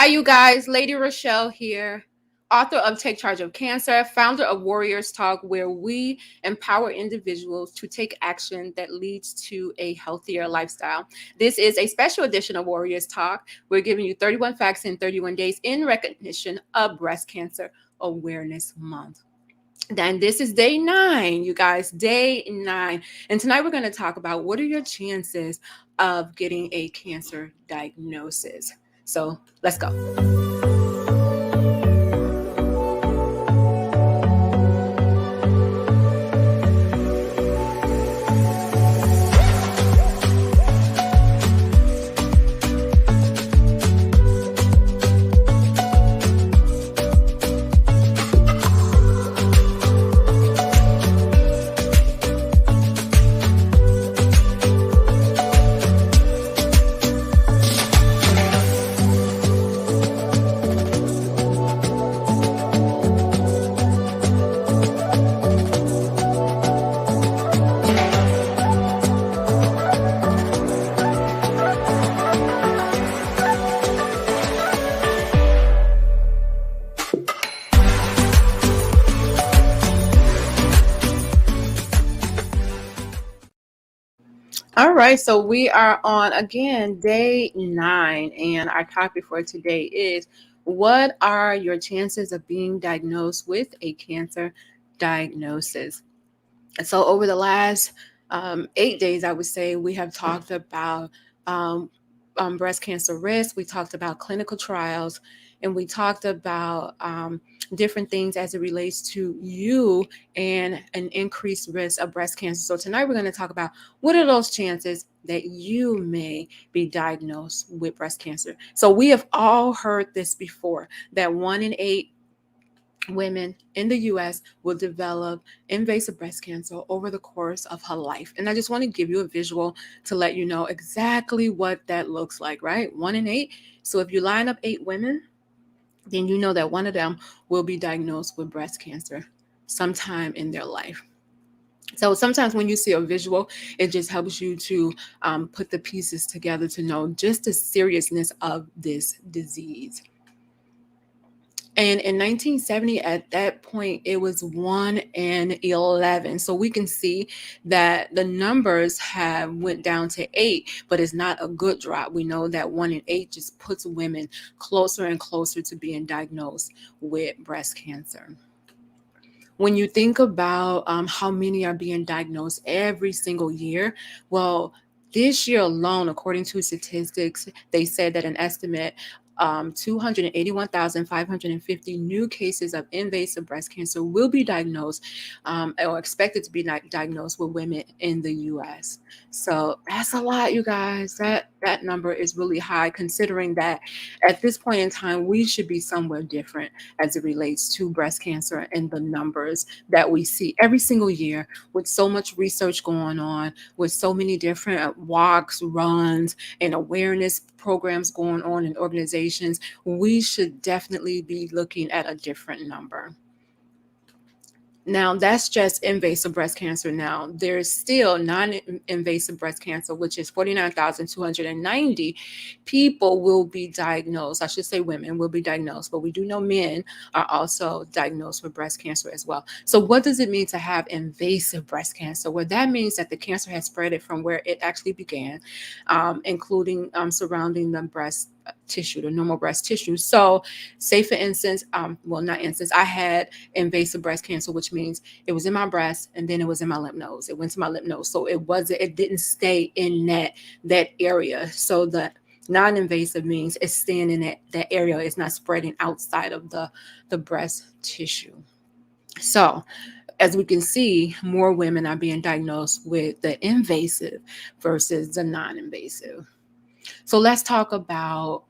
Hi, you guys. Lady ReShell here, author of Take Charge of Cancer, founder of Warriors Talk, where we empower individuals to take action that leads to a healthier lifestyle. This is a special edition of Warriors Talk. We're giving you 31 facts in 31 days in recognition of Breast Cancer Awareness Month. Then this is day 9, you guys, day 9. And tonight we're going to talk about what are your chances of getting a cancer diagnosis. So let's go. All right, so we are on again day 9, and our topic for today is what are your chances of being diagnosed with a cancer diagnosis? So, over the last 8 days, I would say we have talked about um, breast cancer risk, we talked about clinical trials, and we talked about different things as it relates to you and an increased risk of breast cancer. So tonight we're going to talk about what are those chances that you may be diagnosed with breast cancer. So we have all heard this before, that 1 in 8 women in the US will develop invasive breast cancer over the course of her life. And I just want to give you a visual to let you know exactly what that looks like, right? 1 in 8. So if you line up 8 women, then you know that one of them will be diagnosed with breast cancer sometime in their life. So sometimes when you see a visual, it just helps you to put the pieces together to know just the seriousness of this disease. And in 1970, at that point, it was 1 in 11. So we can see that the numbers have went down to 8, but it's not a good drop. We know that 1 in 8 just puts women closer and closer to being diagnosed with breast cancer. When you think about how many are being diagnosed every single year, well, this year alone, according to statistics, they said that an estimate 281,550 new cases of invasive breast cancer will be diagnosed or expected to be diagnosed with women in the U.S. So that's a lot, you guys. That number is really high, considering that at this point in time, we should be somewhere different as it relates to breast cancer and the numbers that we see every single year, with so much research going on, with so many different walks, runs, and awareness programs going on in organizations. We should definitely be looking at a different number. Now, that's just invasive breast cancer. Now, there's still non-invasive breast cancer, which is 49,290 people will be diagnosed. I should say women will be diagnosed, but we do know men are also diagnosed with breast cancer as well. So what does it mean to have invasive breast cancer? Well, that means that the cancer has spread it from where it actually began, including surrounding the breast tissue, the normal breast tissue. So say for instance, well, not instance, I had invasive breast cancer, which means it was in my breast and then it was in my lymph nodes. It went to my lymph nodes. So it didn't stay in that area. So the non-invasive means it's staying in that area. It's not spreading outside of the breast tissue. So as we can see, more women are being diagnosed with the invasive versus the non-invasive. So let's talk about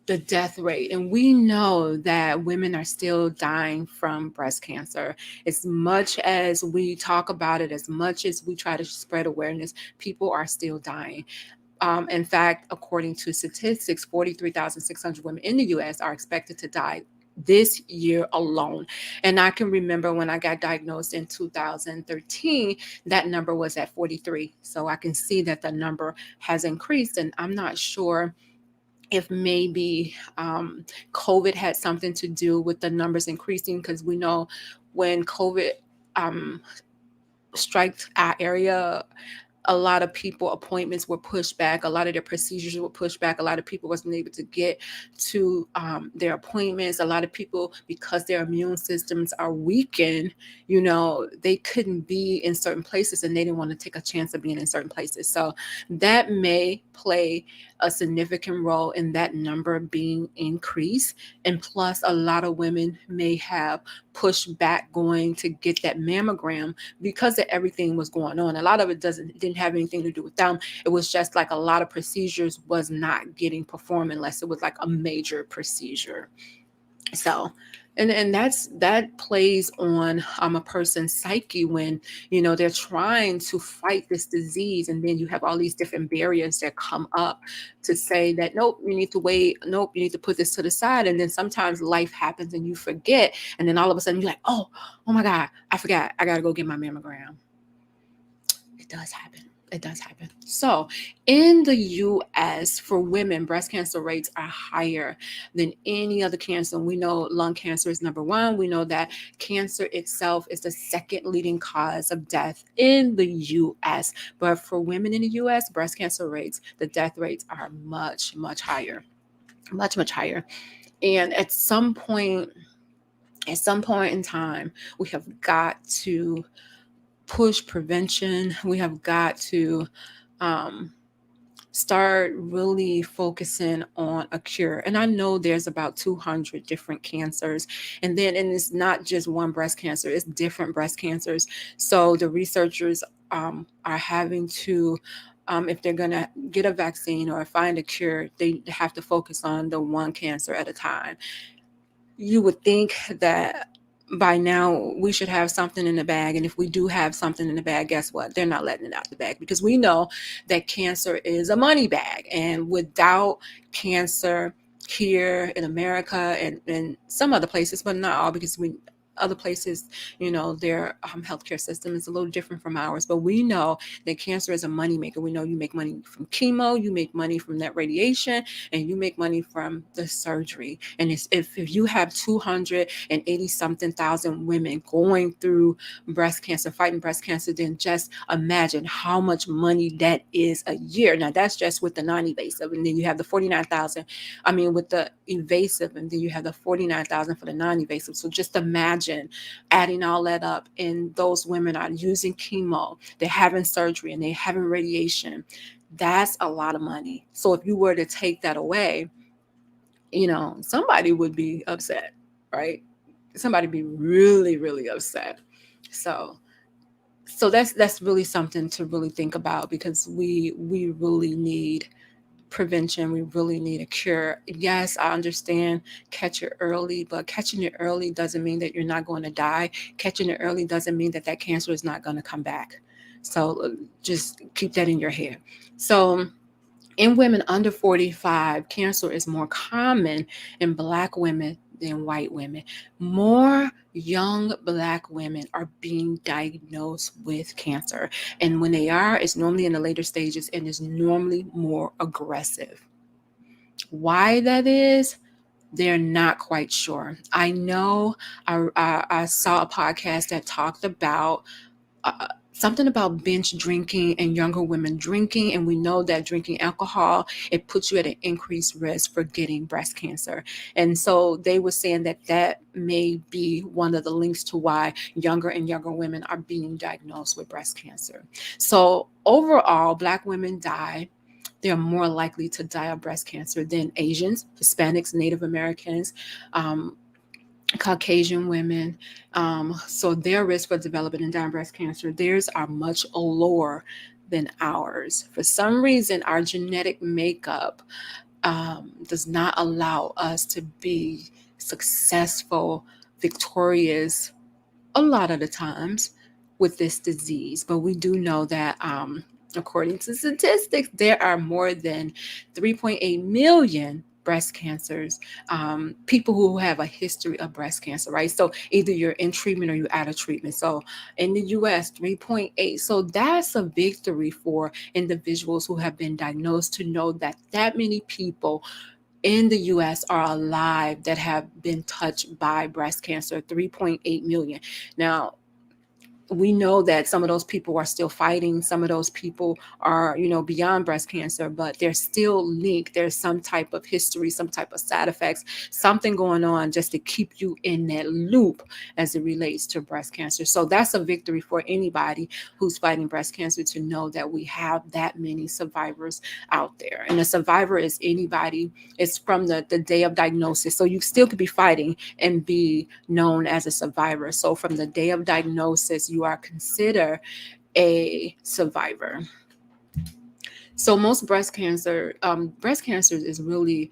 the death rate. And we know that women are still dying from breast cancer. As much as we talk about it, as much as we try to spread awareness, people are still dying. In fact, according to statistics, 43,600 women in the US are expected to die this year alone. And I can remember when I got diagnosed in 2013, that number was at 43. So I can see that the number has increased, and I'm not sure if maybe COVID had something to do with the numbers increasing, because we know when COVID um, struck our area, a lot of people appointments were pushed back, a lot of their procedures were pushed back, a lot of people wasn't able to get to their appointments, a lot of people, because their immune systems are weakened, they couldn't be in certain places, and they didn't want to take a chance of being in certain places. So that may play a significant role in that number being increased. And plus, a lot of women may have pushed back going to get that mammogram because of everything was going on. A lot of it didn't have anything to do with them. It was just like a lot of procedures was not getting performed unless it was like a major procedure. So, and that plays on a person's psyche when they're trying to fight this disease, and then you have all these different barriers that come up to say that nope, you need to wait, nope, you need to put this to the side, and then sometimes life happens and you forget, and then all of a sudden you're like, oh my God, I forgot, I gotta go get my mammogram. It does happen. It does happen. So, in the US, for women, breast cancer rates are higher than any other cancer. We know lung cancer is number one. We know that cancer itself is the second leading cause of death in the US. But for women in the US, breast cancer rates, the death rates are much, much higher. Much, much higher. And at some point in time, we have got to push prevention. We have got to um, start really focusing on a cure. And I know there's about 200 different cancers. And it's not just one breast cancer, it's different breast cancers. So the researchers are having to, if they're going to get a vaccine or find a cure, they have to focus on the one cancer at a time. You would think that by now we should have something in the bag. And if we do have something in the bag, guess what? They're not letting it out the bag, because we know that cancer is a money bag. And without cancer here in America and some other places, but not all, because other places, their healthcare system is a little different from ours. But we know that cancer is a moneymaker. We know you make money from chemo, you make money from that radiation, and you make money from the surgery. And if you have 280 something thousand women going through breast cancer, fighting breast cancer, then just imagine how much money that is a year. Now that's just with the non-invasive, and then you have the 49,000. I mean, with the invasive, and then you have the 49,000 for the non-invasive. So just imagine adding all that up, and those women are using chemo, they're having surgery, and they're having radiation. That's a lot of money. So if you were to take that away, somebody would be upset, right? Somebody be really, really upset. So that's really something to really think about, because we really need prevention. We really need a cure. Yes, I understand catch it early, but catching it early doesn't mean that you're not going to die. Catching it early doesn't mean that cancer is not going to come back. So just keep that in your head. So in women under 45, cancer is more common in Black women than white women. More young Black women are being diagnosed with cancer. And when they are, it's normally in the later stages and is normally more aggressive. Why that is, they're not quite sure. I know I saw a podcast that talked about something about binge drinking and younger women drinking. And we know that drinking alcohol, it puts you at an increased risk for getting breast cancer. And so they were saying that may be one of the links to why younger and younger women are being diagnosed with breast cancer. So overall, Black women they're more likely to die of breast cancer than Asians, Hispanics, Native Americans, Caucasian women. So their risk for developing and dying breast cancer, theirs are much lower than ours. For some reason, our genetic makeup does not allow us to be successful, victorious a lot of the times with this disease. But we do know that according to statistics, there are more than 3.8 million breast cancers, people who have a history of breast cancer, right? So either you're in treatment or you're out of treatment. So in the US, 3.8. So that's a victory for individuals who have been diagnosed, to know that many people in the US are alive that have been touched by breast cancer, 3.8 million. Now, we know that some of those people are still fighting. Some of those people are, beyond breast cancer, but they're still linked. There's some type of history, some type of side effects, something going on just to keep you in that loop as it relates to breast cancer. So that's a victory for anybody who's fighting breast cancer, to know that we have that many survivors out there. And a survivor is anybody, it's from the day of diagnosis. So you still could be fighting and be known as a survivor. So from the day of diagnosis, you are considered a survivor. So most breast cancer is really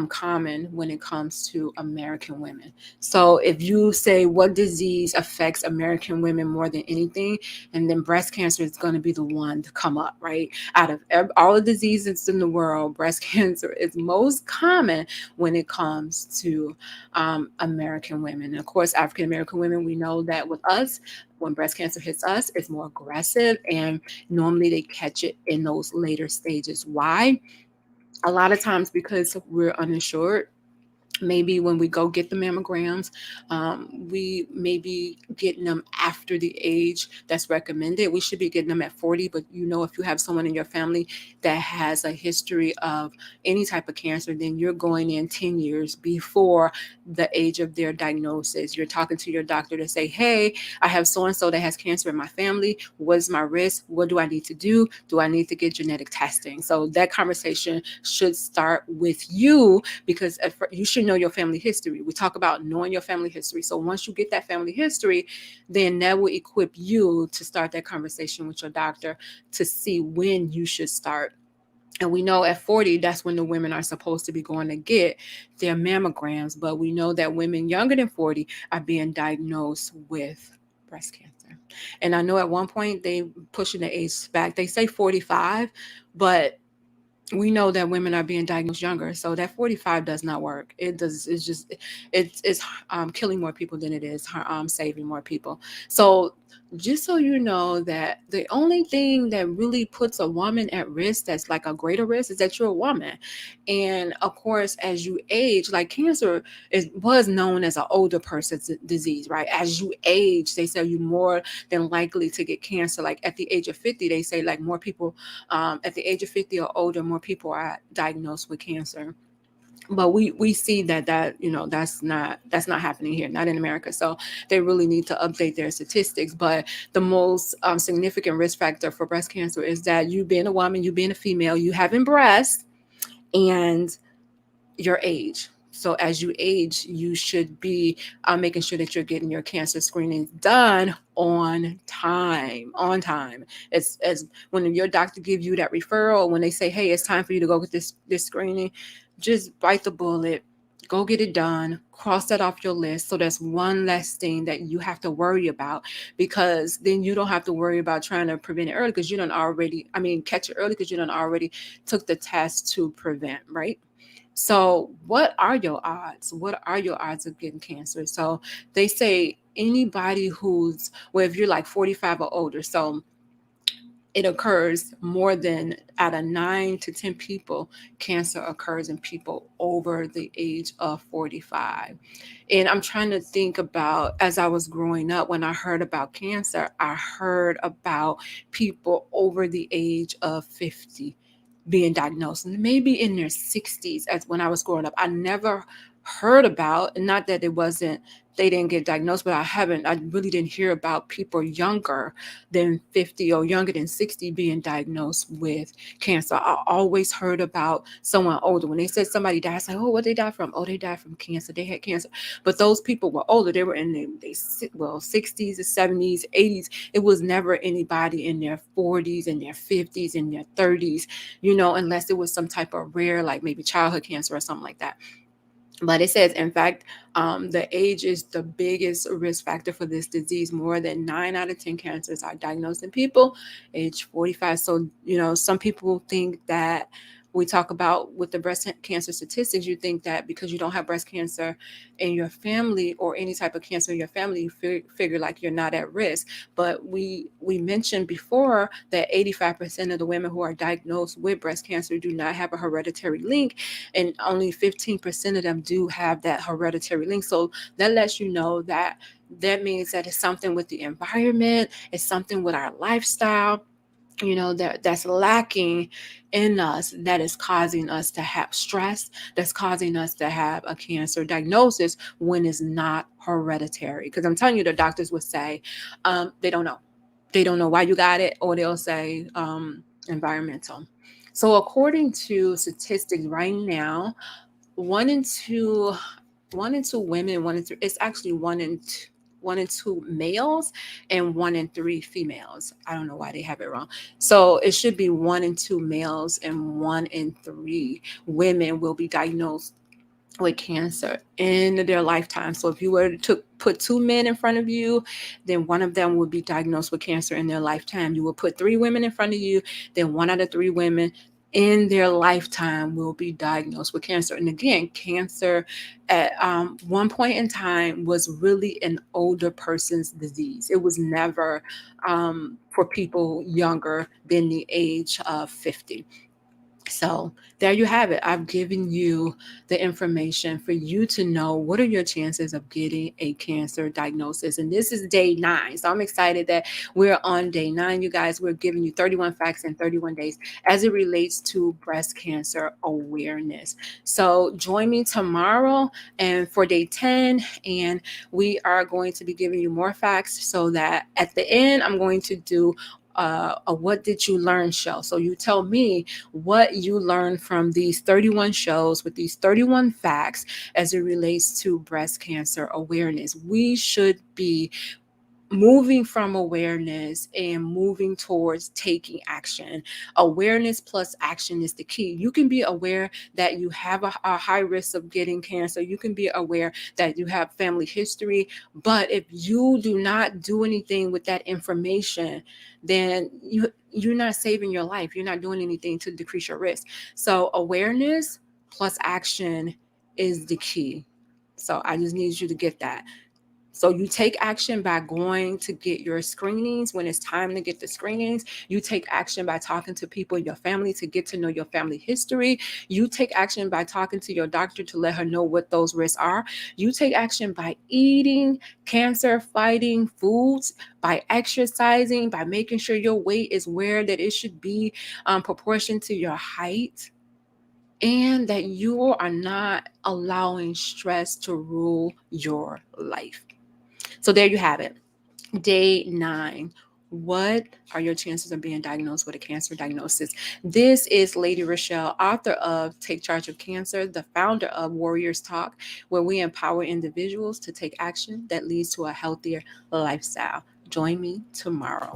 common when it comes to American women. So if you say what disease affects American women more than anything, and then breast cancer is going to be the one to come up, right? Out of all the diseases in the world, breast cancer is most common when it comes to American women. And of course, African American women, we know that with us, when breast cancer hits us, it's more aggressive, and normally they catch it in those later stages. Why? A lot of times because we're uninsured. Maybe when we go get the mammograms, we may be getting them after the age that's recommended. We should be getting them at 40, but if you have someone in your family that has a history of any type of cancer, then you're going in 10 years before the age of their diagnosis. You're talking to your doctor to say, hey, I have so-and-so that has cancer in my family. What's my risk? What do I need to do? Do I need to get genetic testing? So that conversation should start with you, because you should know your family history. We talk about knowing your family history. So once you get that family history, then that will equip you to start that conversation with your doctor to see when you should start. And we know at 40, that's when the women are supposed to be going to get their mammograms. But we know that women younger than 40 are being diagnosed with breast cancer. And I know at one point they pushing the age back. They say 45, but we know that women are being diagnosed younger, so that 45 does not work. It's killing more people than it is saving more people. So just so you know, that the only thing that really puts a woman at risk, that's like a greater risk, is that you're a woman. And of course, as you age, like cancer was known as an older person's disease, right? As you age, they say you more than likely to get cancer. Like at the age of 50, they say like more people at the age of 50 or older, more people are diagnosed with cancer. But we see that's not happening here, not in America. So they really need to update their statistics. But the most significant risk factor for breast cancer is that you being a woman, you being a female, you having breasts, and your age. So as you age, you should be making sure that you're getting your cancer screenings done on time. On time. It's as when your doctor gives you that referral, when they say, "Hey, it's time for you to go get this screening," just bite the bullet. Go get it done. Cross that off your list. So that's one less thing that you have to worry about, because then you don't have to worry about trying to prevent it early, because you don't already, catch it early, because you don't already took the test to prevent, right? So, what are your odds? What are your odds of getting cancer? So, they say anybody well, if you're like 45 or older, so it occurs more than out of 9 to 10 people, cancer occurs in people over the age of 45. And I'm trying to think about, as I was growing up, when I heard about cancer, I heard about people over the age of 50 being diagnosed, and maybe in their 60s. As when I was growing up, I never heard about, and not that it wasn't, they didn't get diagnosed, but I really didn't hear about people younger than 50 or younger than 60 being diagnosed with cancer. I always heard about someone older. When they said somebody died, I was like, oh, what they died from? Oh, they died from cancer. They had cancer. But those people were older. They were in their 60s, 70s, 80s. It was never anybody in their 40s, in their 50s, in their 30s, unless it was some type of rare, like maybe childhood cancer or something like that. But it says, in fact, the age is the biggest risk factor for this disease. More than 9 out of 10 cancers are diagnosed in people age 45. So, some people think that, we talk about with the breast cancer statistics, you think that because you don't have breast cancer in your family or any type of cancer in your family, you figure like you're not at risk. But we mentioned before that 85% of the women who are diagnosed with breast cancer do not have a hereditary link, and only 15% of them do have that hereditary link. So that lets you know that means that it's something with the environment, it's something with our lifestyle, that's lacking in us, that is causing us to have stress, that's causing us to have a cancer diagnosis when it's not hereditary. Because I'm telling you, the doctors would say they don't know. They don't know why you got it, or they'll say environmental. So according to statistics right now, one in two women, it's actually one in two males and 1 in 3 females. I don't know why they have it wrong. So it should be 1 in 2 males and 1 in 3 women will be diagnosed with cancer in their lifetime. So if you were to put 2 men in front of you, then one of them would be diagnosed with cancer in their lifetime. You will put 3 women in front of you, then 1 out of 3 women in their lifetime will be diagnosed with cancer. And again, cancer at one point in time was really an older person's disease. It was never for people younger than the age of 50. So there you have it. I've given you the information for you to know what are your chances of getting a cancer diagnosis. And this is day 9. So I'm excited that we're on day 9, you guys. We're giving you 31 facts in 31 days as it relates to breast cancer awareness. So join me tomorrow and for day 10, and we are going to be giving you more facts so that at the end, I'm going to do a what did you learn show. So you tell me what you learned from these 31 shows with these 31 facts as it relates to breast cancer awareness. We should be moving from awareness and moving towards taking action. Awareness plus action is the key. You can be aware that you have a high risk of getting cancer. You can be aware that you have family history. But if you do not do anything with that information, then you're not saving your life. You're not doing anything to decrease your risk. So awareness plus action is the key. So I just need you to get that. So you take action by going to get your screenings when it's time to get the screenings. You take action by talking to people in your family to get to know your family history. You take action by talking to your doctor to let her know what those risks are. You take action by eating cancer fighting foods, by exercising, by making sure your weight is where that it should be, proportion to your height, and that you are not allowing stress to rule your life. So there you have it. Day 9. What are your chances of being diagnosed with a cancer diagnosis? This is Lady ReShell, author of Take Charge of Cancer, the founder of Warriors Talk, where we empower individuals to take action that leads to a healthier lifestyle. Join me tomorrow.